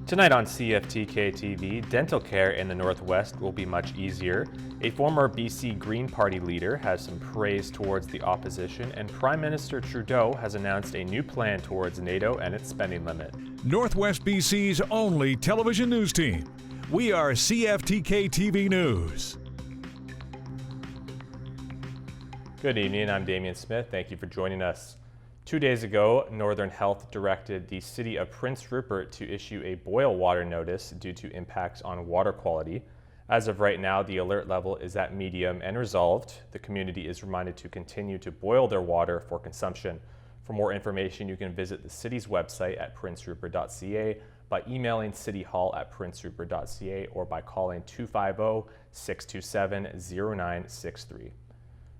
Tonight on CFTK-TV, dental care in the Northwest will be much easier. A former BC Green Party leader has some praise towards the opposition, and Prime Minister Trudeau has announced a new plan towards NATO and its spending limit. Northwest BC's only television news team. We are CFTK-TV News. Good evening, I'm Damian Smith. Thank you for joining us. 2 days ago, Northern Health directed the City of Prince Rupert to issue a boil water notice due to impacts on water quality. As of right now, the alert level is at medium and resolved. The community is reminded to continue to boil their water for consumption. For more information, you can visit the city's website at princerupert.ca, by emailing cityhall@princerupert.ca, or by calling 250-627-0963.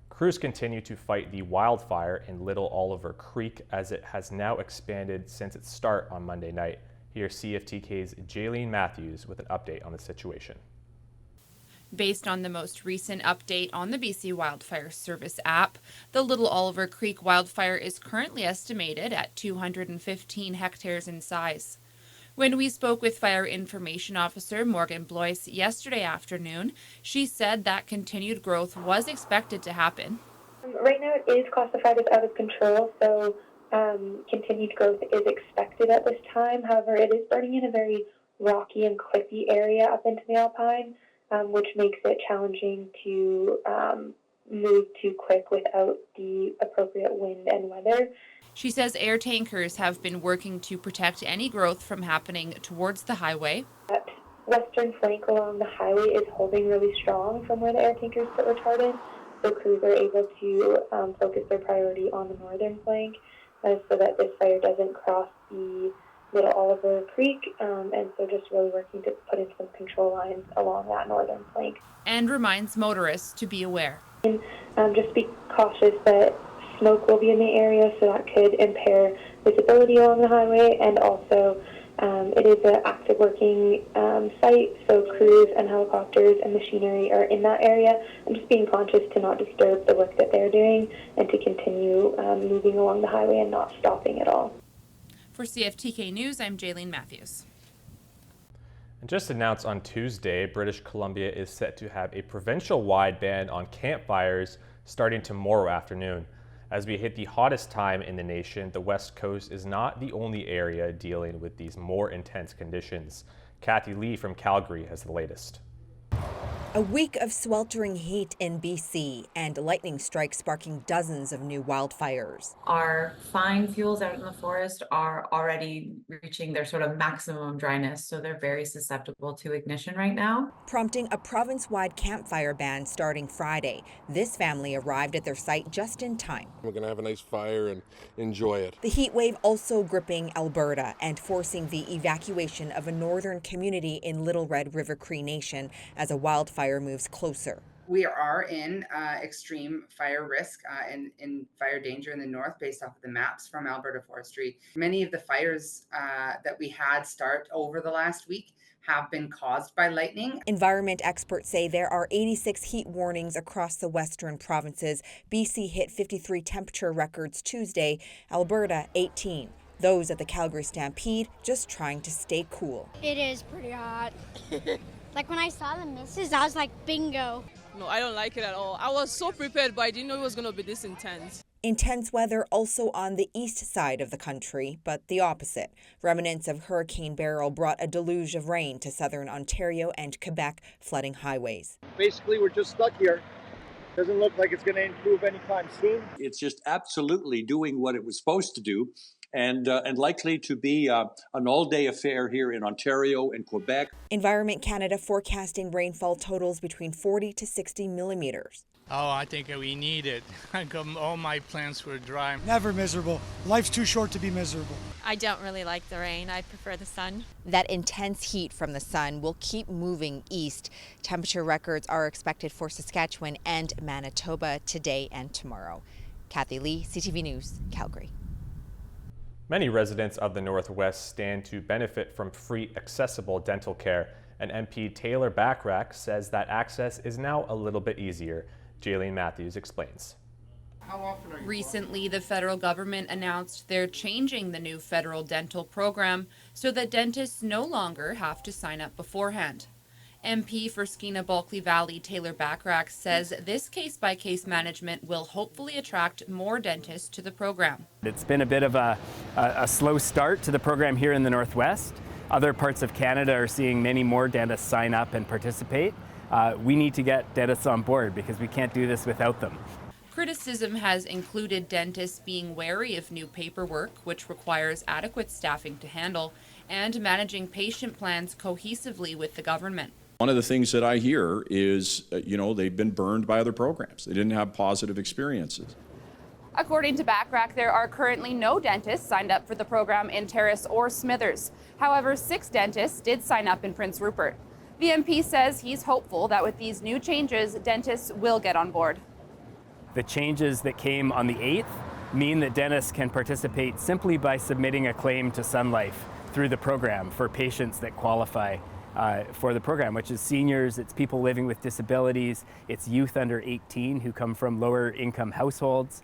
Crews continue to fight the wildfire in Little Oliver Creek as it has now expanded since its start on Monday night. Here's CFTK's Jaylene Matthews with an update on the situation. Based on the most recent update on the BC Wildfire Service app, the Little Oliver Creek wildfire is currently estimated at 215 hectares in size. When we spoke with Fire Information Officer Morgan Blois yesterday afternoon, she said that continued growth was expected to happen. Right now it is classified as out of control, so continued growth is expected at this time. However, it is burning in a very rocky and cliffy area up into the Alpine, which makes it challenging to move too quick without the appropriate wind and weather. She says air tankers have been working to protect any growth from happening towards the highway. That western flank along the highway is holding really strong from where the air tankers put retardant, so crews are able to focus their priority on the northern flank so that this fire doesn't cross the Little Oliver Creek, and so just really working to put in some control lines along that northern flank. And reminds motorists to be aware. And just be cautious that smoke will be in the area, so that could impair visibility along the highway, and also it is an active working site, so crews and helicopters and machinery are in that area, and just being conscious to not disturb the work that they're doing and to continue moving along the highway and not stopping at all. For CFTK News, I'm Jaylene Matthews. And just announced on Tuesday, British Columbia is set to have a provincial-wide ban on campfires starting tomorrow afternoon. As we hit the hottest time in the nation, the West Coast is not the only area dealing with these more intense conditions. Kathy Lee from Calgary has the latest. A week of sweltering heat in BC and lightning strikes sparking dozens of new wildfires. Our fine fuels out in the forest are already reaching their sort of maximum dryness, so they're very susceptible to ignition right now. Prompting a province-wide campfire ban starting Friday. This family arrived at their site just in time. We're going to have a nice fire and enjoy it. The heat wave also gripping Alberta and forcing the evacuation of a northern community in Little Red River Cree Nation as a wildfire moves closer. We are in extreme fire risk and in fire danger in the north based off of the maps from Alberta Forestry. Many of the fires that we had start over the last week have been caused by lightning. Environment experts say there are 86 heat warnings across the western provinces. BC hit 53 temperature records Tuesday, Alberta 18. Those at the Calgary Stampede just trying to stay cool. It is pretty hot. Like when I saw the misses, I was like, bingo. No, I don't like it at all. I was so prepared, but I didn't know it was going to be this intense. Intense weather also on the east side of the country, but the opposite. Remnants of Hurricane Beryl brought a deluge of rain to southern Ontario and Quebec, flooding highways. Basically, we're just stuck here. Doesn't look like it's going to improve anytime soon. It's just absolutely doing what it was supposed to do, and likely to be an all-day affair here in Ontario and Quebec. Environment Canada forecasting rainfall totals between 40 to 60 millimeters. Oh, I think we need it. All my plants were dry. Never miserable. Life's too short to be miserable. I don't really like the rain. I prefer the sun. That intense heat from the sun will keep moving east. Temperature records are expected for Saskatchewan and Manitoba today and tomorrow. Kathy Lee, CTV News, Calgary. Many residents of the Northwest stand to benefit from free, accessible dental care, and MP Taylor Bachrach says that access is now a little bit easier. Jaylene Matthews explains. How often are you? Recently, the federal government announced they're changing the new federal dental program so that dentists no longer have to sign up beforehand. MP for Skeena Bulkley Valley Taylor Backrack says this case-by-case management will hopefully attract more dentists to the program. It's been a bit of a slow start to the program here in the Northwest. Other parts of Canada are seeing many more dentists sign up and participate. We need to get dentists on board because we can't do this without them. Criticism has included dentists being wary of new paperwork, which requires adequate staffing to handle, and managing patient plans cohesively with the government. One of the things that I hear is, they've been burned by other programs. They didn't have positive experiences. According to Backrack, there are currently no dentists signed up for the program in Terrace or Smithers. However, 6 dentists did sign up in Prince Rupert. The MP says he's hopeful that with these new changes, dentists will get on board. The changes that came on the 8th mean that dentists can participate simply by submitting a claim to Sun Life through the program for patients that qualify for the program, which is seniors, it's people living with disabilities, it's youth under 18 who come from lower income households.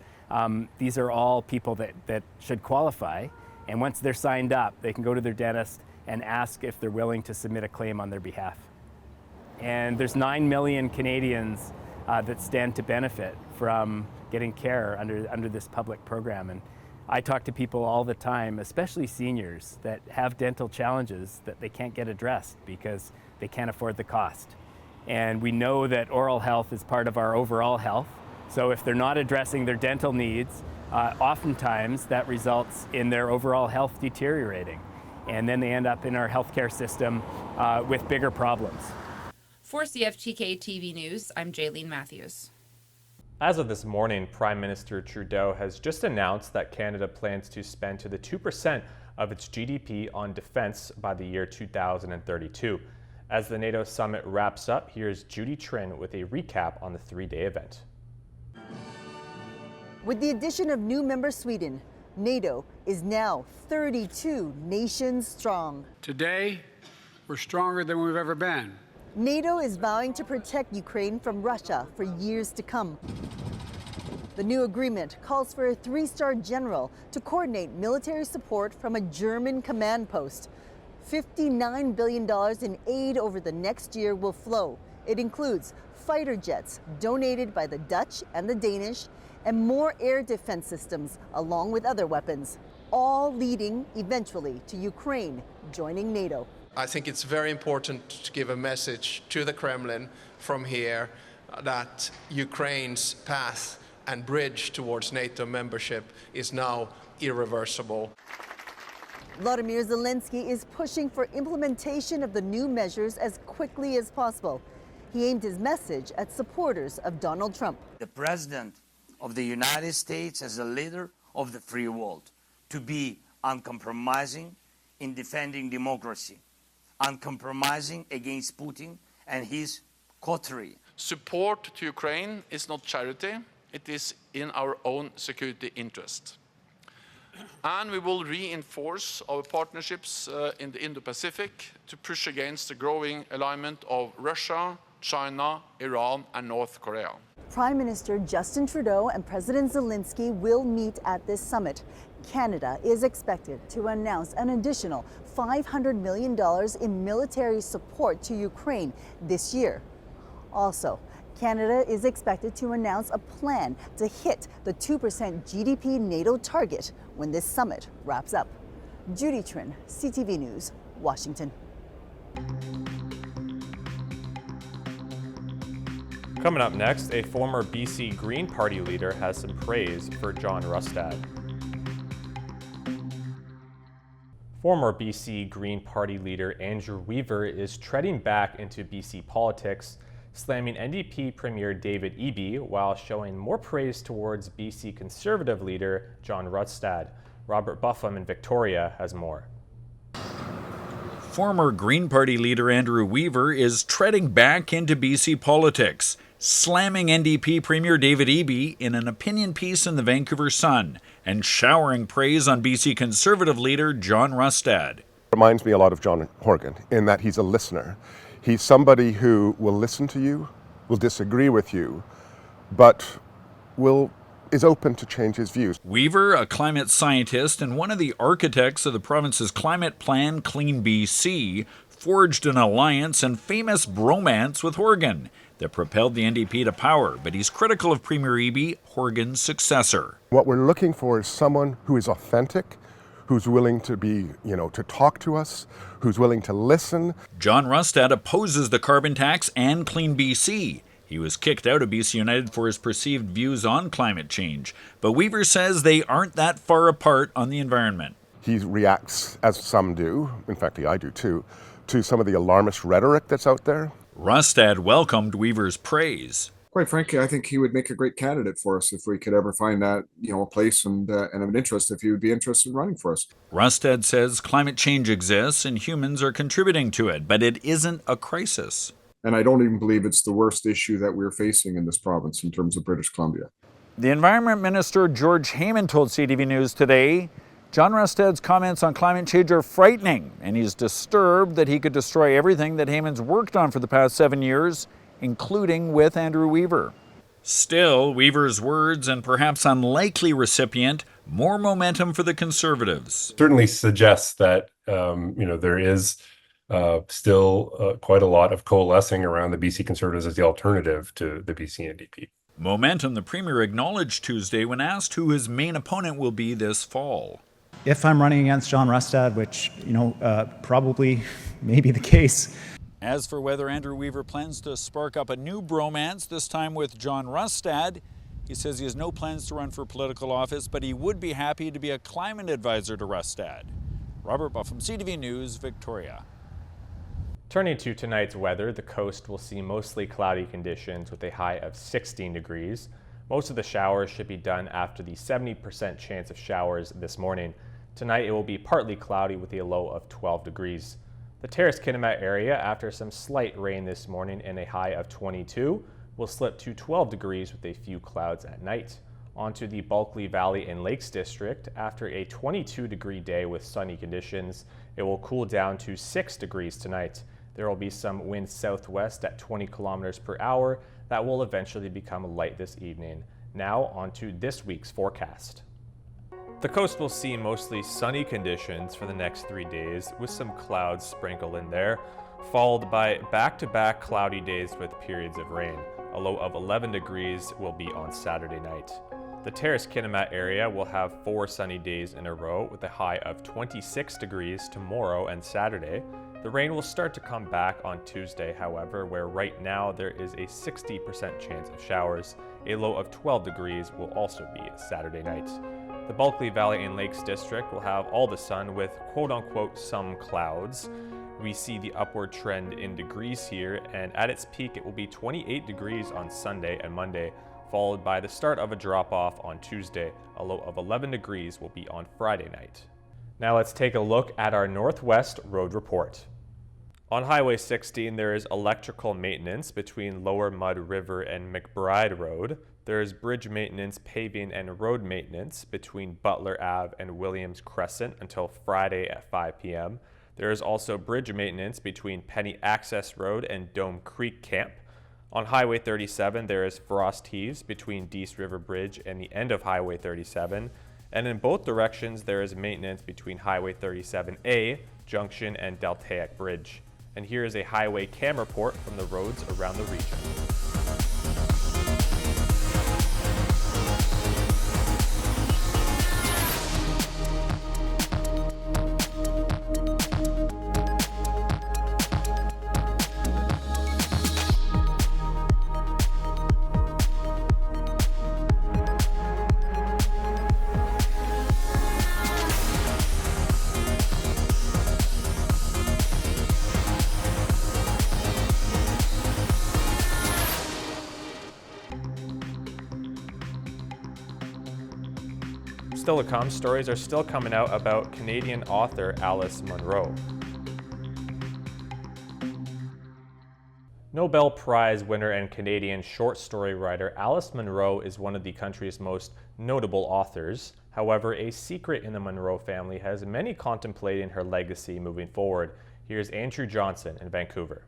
These are all people that should qualify, and once they're signed up, they can go to their dentist and ask if they're willing to submit a claim on their behalf. And there's 9 million Canadians that stand to benefit from getting care under this public program. And I talk to people all the time, especially seniors, that have dental challenges that they can't get addressed because they can't afford the cost. And we know that oral health is part of our overall health. So if they're not addressing their dental needs, oftentimes that results in their overall health deteriorating. And then they end up in our healthcare system with bigger problems. For CFTK-TV News, I'm Jaylene Matthews. As of this morning, Prime Minister Trudeau has just announced that Canada plans to spend to the 2% of its GDP on defense by the year 2032. As the NATO summit wraps up, here's Judy Trin with a recap on the 3-day event. With the addition of new member Sweden, NATO is now 32 nations strong. Today, we're stronger than we've ever been. NATO is vowing to protect Ukraine from Russia for years to come. The new agreement calls for a 3-star general to coordinate military support from a German command post. $59 billion in aid over the next year will flow. It includes fighter jets donated by the Dutch and the Danish, and more air defense systems, along with other weapons, all leading eventually to Ukraine joining NATO. I think it's very important to give a message to the Kremlin from here that Ukraine's path and bridge towards NATO membership is now irreversible. Volodymyr Zelensky is pushing for implementation of the new measures as quickly as possible. He aimed his message at supporters of Donald Trump. The President of the United States as a leader of the free world, to be uncompromising in defending democracy, uncompromising against Putin and his coterie. Support to Ukraine is not charity, it is in our own security interest. And we will reinforce our partnerships in the Indo-Pacific to push against the growing alignment of Russia, China, Iran and North Korea. Prime Minister Justin Trudeau and President Zelensky will meet at this summit. Canada is expected to announce an additional $500 million in military support to Ukraine this year. Also, Canada is expected to announce a plan to hit the 2% GDP NATO target when this summit wraps up. Judy Trin, CTV News, Washington. Coming up next, a former BC Green Party leader has some praise for John Rustad. Former BC Green Party leader Andrew Weaver is treading back into BC politics, slamming NDP Premier David Eby while showing more praise towards BC Conservative leader John Rustad. Robert Buffum in Victoria has more. Former Green Party leader Andrew Weaver is treading back into BC politics, slamming NDP Premier David Eby in an opinion piece in the Vancouver Sun and showering praise on BC Conservative leader John Rustad. Reminds me a lot of John Horgan in that he's a listener. He's somebody who will listen to you, will disagree with you, but will is open to change his views. Weaver, a climate scientist and one of the architects of the province's climate plan, Clean BC, forged an alliance and famous bromance with Horgan that propelled the NDP to power, but he's critical of Premier Eby, Horgan's successor. What we're looking for is someone who is authentic, who's willing to be, to talk to us, who's willing to listen. John Rustad opposes the carbon tax and Clean BC. He was kicked out of BC United for his perceived views on climate change, but Weaver says they aren't that far apart on the environment. He reacts, as some do, in fact I do too, to some of the alarmist rhetoric that's out there. Rustad welcomed Weaver's praise. Quite frankly, I think he would make a great candidate for us if we could ever find that, a place and of an interest, if he would be interested in running for us. Rustad says climate change exists and humans are contributing to it, but it isn't a crisis. And I don't even believe it's the worst issue that we're facing in this province in terms of British Columbia. The Environment Minister George Heyman told CTV News today, John Rustad's comments on climate change are frightening, and he's disturbed that he could destroy everything that Heyman's worked on for the past 7 years, including with Andrew Weaver. Still, Weaver's words and perhaps unlikely recipient, more momentum for the Conservatives. Certainly suggests that, there is still quite a lot of coalescing around the BC Conservatives as the alternative to the BC NDP. Momentum the Premier acknowledged Tuesday when asked who his main opponent will be this fall. If I'm running against John Rustad, which, probably may be the case. As for whether Andrew Weaver plans to spark up a new bromance, this time with John Rustad, he says he has no plans to run for political office, but he would be happy to be a climate advisor to Rustad. Robert Buff from CTV News, Victoria. Turning to tonight's weather, the coast will see mostly cloudy conditions with a high of 16 degrees. Most of the showers should be done after the 70% chance of showers this morning. Tonight it will be partly cloudy with a low of 12 degrees. The Terrace-Kitimat area, after some slight rain this morning and a high of 22, will slip to 12 degrees with a few clouds at night. Onto the Bulkley Valley and Lakes District, after a 22-degree day with sunny conditions, it will cool down to 6 degrees tonight. There will be some wind southwest at 20 kilometers per hour that will eventually become light this evening. Now onto this week's forecast. The coast will see mostly sunny conditions for the next 3 days with some clouds sprinkled in there, followed by back-to-back cloudy days with periods of rain. A low of 11 degrees will be on Saturday night. The Terrace-Kitimat area will have 4 sunny days in a row with a high of 26 degrees tomorrow and Saturday. The rain will start to come back on Tuesday, however, where right now there is a 60% chance of showers. A low of 12 degrees will also be Saturday night. The Bulkley Valley and Lakes District will have all the sun with quote-unquote some clouds. We see the upward trend in degrees here, and at its peak it will be 28 degrees on Sunday and Monday, followed by the start of a drop-off on Tuesday. A low of 11 degrees will be on Friday night. Now let's take a look at our Northwest Road Report. On Highway 16, there is electrical maintenance between Lower Mud River and McBride Road. There is bridge maintenance, paving, and road maintenance between Butler Ave and Williams Crescent until Friday at 5 p.m. There is also bridge maintenance between Penny Access Road and Dome Creek Camp. On Highway 37, there is frost heaves between Dease River Bridge and the end of Highway 37. And in both directions, there is maintenance between Highway 37A, Junction, and Deltaic Bridge. And here is a highway cam report from the roads around the region. Still to come, stories are still coming out about Canadian author Alice Munro. Nobel Prize winner and Canadian short story writer Alice Munro is one of the country's most notable authors. However, a secret in the Munro family has many contemplating her legacy moving forward. Here's Andrew Johnson in Vancouver.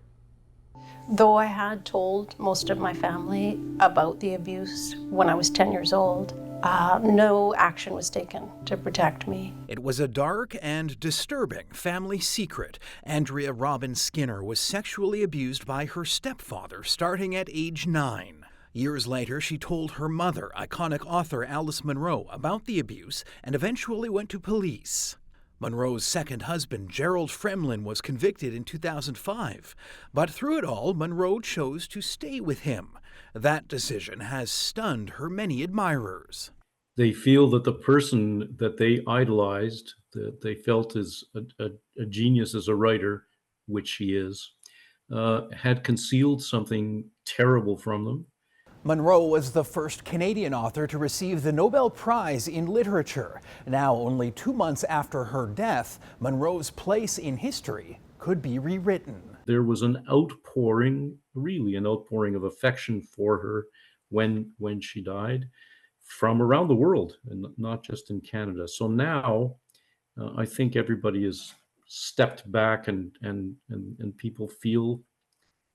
Though I had told most of my family about the abuse when I was 10 years old, No action was taken to protect me. It was a dark and disturbing family secret. Andrea Robin Skinner was sexually abused by her stepfather starting at age 9. Years later, she told her mother, iconic author Alice Munro, about the abuse and eventually went to police. Munro's second husband, Gerald Fremlin, was convicted in 2005. But through it all, Munro chose to stay with him. That decision has stunned her many admirers. They feel that the person that they idolized, that they felt is a genius as a writer, which she is, had concealed something terrible from them. Munro was the first Canadian author to receive the Nobel Prize in Literature. Now, only 2 months after her death, Munro's place in history could be rewritten. There was an outpouring, really an outpouring of affection for her when she died from around the world, and not just in Canada. So now I think everybody has stepped back and people feel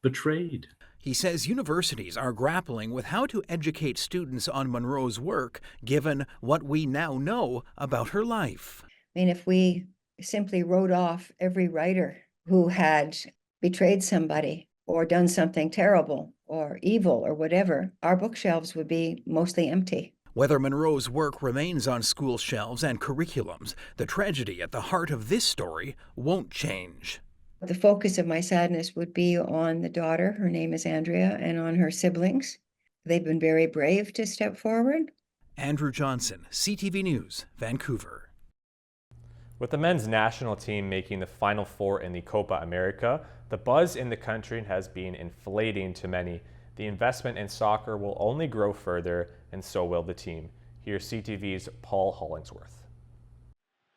betrayed. He says universities are grappling with how to educate students on Munro's work, given what we now know about her life. I mean, if we simply wrote off every writer who had betrayed somebody or done something terrible or evil or whatever, our bookshelves would be mostly empty. Whether Munro's work remains on school shelves and curriculums, the tragedy at the heart of this story won't change. The focus of my sadness would be on the daughter, her name is Andrea, and on her siblings. They've been very brave to step forward. Andrew Johnson, CTV News, Vancouver. With the men's national team making the Final Four in the Copa America, the buzz in the country has been inflating to many. The investment in soccer will only grow further, and so will the team. Here's CTV's Paul Hollingsworth.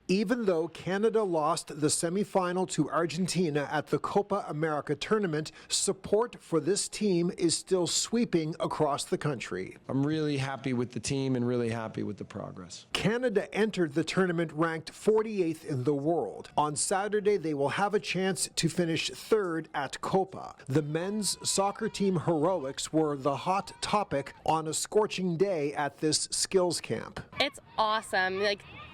Even though Canada lost the semi-final to Argentina at the Copa America tournament, support for this team is still sweeping across the country. I'm really happy with the team and really happy with the progress. Canada entered the tournament ranked 48th in the world. On Saturday, they will have a chance to finish third at Copa. The men's soccer team heroics were the hot topic on a scorching day at this skills camp. It's awesome.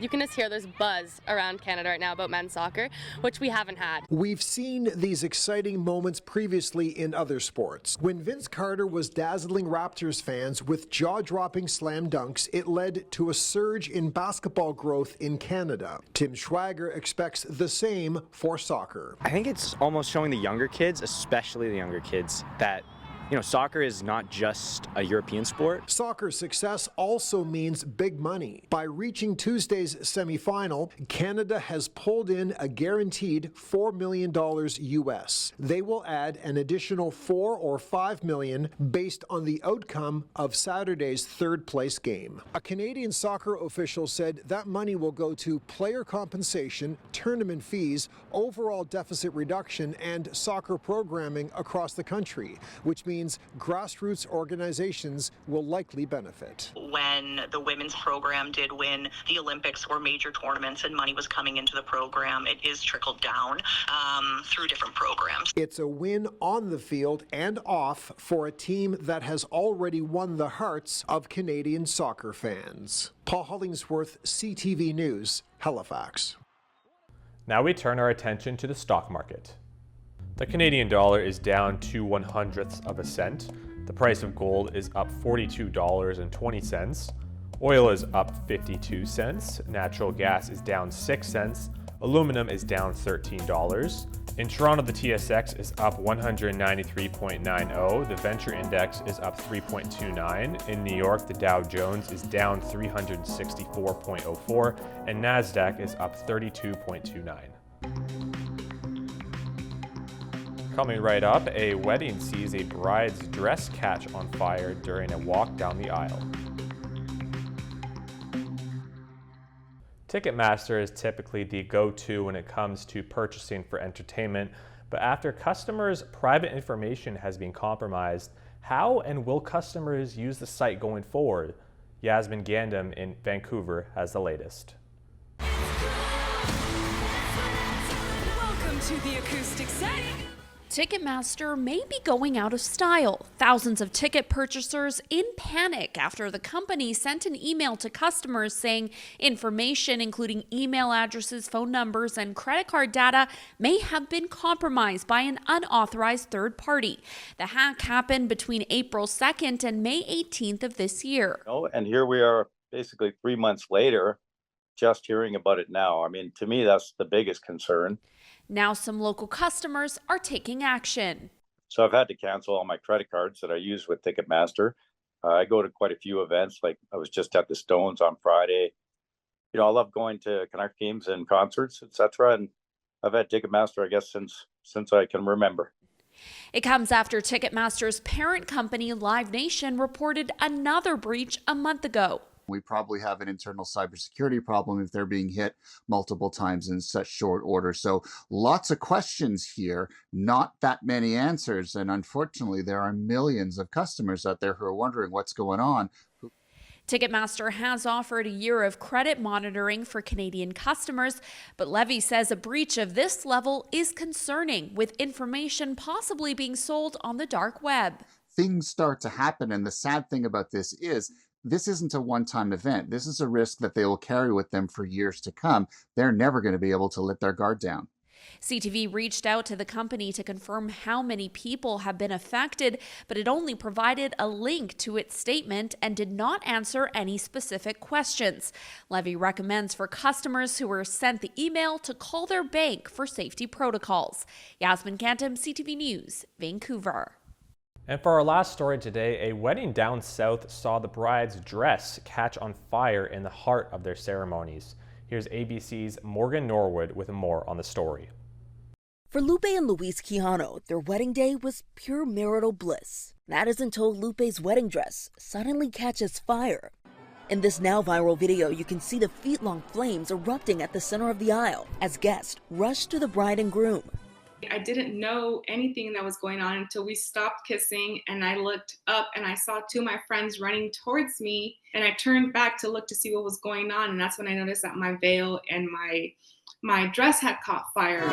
You can just hear there's buzz around Canada right now about men's soccer, which we haven't had. We've seen these exciting moments previously in other sports. When Vince Carter was dazzling Raptors fans with jaw-dropping slam dunks, it led to a surge in basketball growth in Canada. Tim Schwager expects the same for soccer. I think it's almost showing the younger kids, especially the younger kids, that soccer is not just a European sport. Soccer success also means big money. By reaching Tuesday's semifinal, Canada has pulled in a guaranteed $4 million US. They will add an additional $4 or $5 million based on the outcome of Saturday's third-place game. A Canadian soccer official said that money will go to player compensation, tournament fees, overall deficit reduction, and soccer programming across the country, which means grassroots organizations will likely benefit. When the women's program did win the Olympics or major tournaments and money was coming into the program, it is trickled down through different programs. It's a win on the field and off for a team that has already won the hearts of Canadian soccer fans. Paul Hollingsworth, CTV News, Halifax. Now we turn our attention to the stock market. The Canadian dollar is down to 1/100th of a cent. The price of gold is up $42.20. Oil is up 52 cents. Natural gas is down 6 cents. Aluminum is down $13. In Toronto, the TSX is up 193.90. The Venture Index is up 3.29. In New York, the Dow Jones is down 364.04, and NASDAQ is up 32.29. Coming right up, a wedding sees a bride's dress catch on fire during a walk down the aisle. Ticketmaster is typically the go-to when it comes to purchasing for entertainment, but after customers' private information has been compromised, how and will customers use the site going forward? Yasmin Gandam in Vancouver has the latest. Welcome to the acoustic setting. Ticketmaster may be going out of style. Thousands of ticket purchasers in panic after the company sent an email to customers saying information including email addresses, phone numbers, and credit card data may have been compromised by an unauthorized third party. The hack happened between April 2nd and May 18th of this year. And here we are basically 3 months later, just hearing about it now. I mean, to me, that's the biggest concern. Now some local customers are taking action. So I've had to cancel all my credit cards that I use with Ticketmaster. I go to quite a few events, like I was just at the Stones on Friday. I love going to Canuck games and concerts, etc. And I've had Ticketmaster, I guess, since I can remember. It comes after Ticketmaster's parent company, Live Nation, reported another breach a month ago. We probably have an internal cybersecurity problem if they're being hit multiple times in such short order. So lots of questions here, not that many answers. And unfortunately, there are millions of customers out there who are wondering what's going on. Ticketmaster has offered a year of credit monitoring for Canadian customers, but Levy says a breach of this level is concerning, with information possibly being sold on the dark web. Things start to happen, and the sad thing about this isn't a one-time event. This is a risk that they will carry with them for years to come. They're never going to be able to let their guard down. CTV reached out to the company to confirm how many people have been affected, but it only provided a link to its statement and did not answer any specific questions. Levy recommends for customers who were sent the email to call their bank for safety protocols. Yasmin Cantum, CTV News, Vancouver. And for our last story today, a wedding down south saw the bride's dress catch on fire in the heart of their ceremonies. Here's ABC's Morgan Norwood with more on the story. For Lupe and Luis Quijano, their wedding day was pure marital bliss. That is until Lupe's wedding dress suddenly catches fire. In this now viral video, you can see the feet-long flames erupting at the center of the aisle as guests rush to the bride and groom. I didn't know anything that was going on until we stopped kissing, and I looked up and I saw two of my friends running towards me, and I turned back to look to see what was going on, and that's when I noticed that my veil and my dress had caught fire.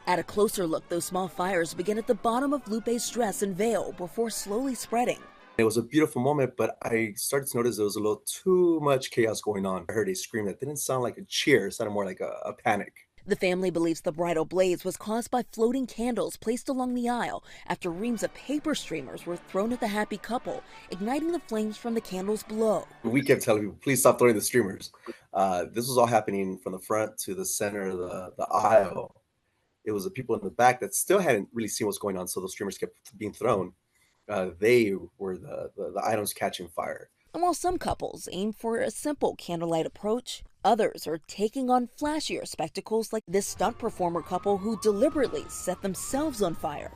At a closer look, those small fires begin at the bottom of Lupe's dress and veil before slowly spreading. It was a beautiful moment, but I started to notice there was a little too much chaos going on. I heard a scream that didn't sound like a cheer, it sounded more like a panic. The family believes the bridal blaze was caused by floating candles placed along the aisle after reams of paper streamers were thrown at the happy couple, igniting the flames from the candles below. We kept telling people, please stop throwing the streamers. This was all happening from the front to the center of the aisle. It was the people in the back that still hadn't really seen what's going on, so the streamers kept being thrown. They were the items catching fire. And while some couples aim for a simple candlelight approach, others are taking on flashier spectacles like this stunt performer couple who deliberately set themselves on fire.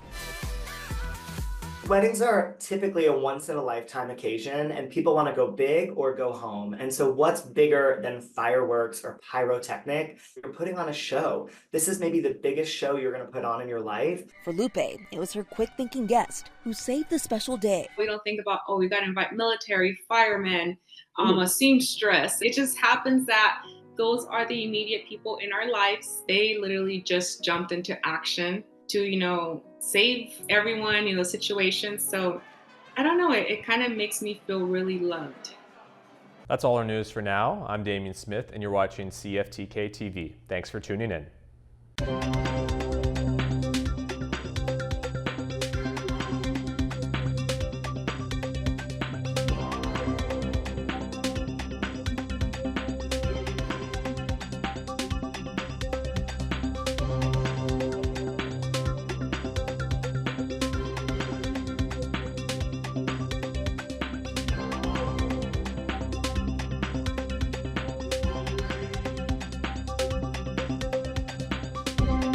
Weddings are typically a once-in-a-lifetime occasion, and people want to go big or go home. And so what's bigger than fireworks or pyrotechnic? You're putting on a show. This is maybe the biggest show you're going to put on in your life. For Lupe, it was her quick-thinking guest who saved the special day. We don't think about, we got to invite military, firemen, a seamstress. It just happens that those are the immediate people in our lives. They literally just jumped into action to, save everyone, situations. So I don't know, it kind of makes me feel really loved. That's all our news for now. I'm Damian Smith and you're watching CFTK-TV. Thanks for tuning in.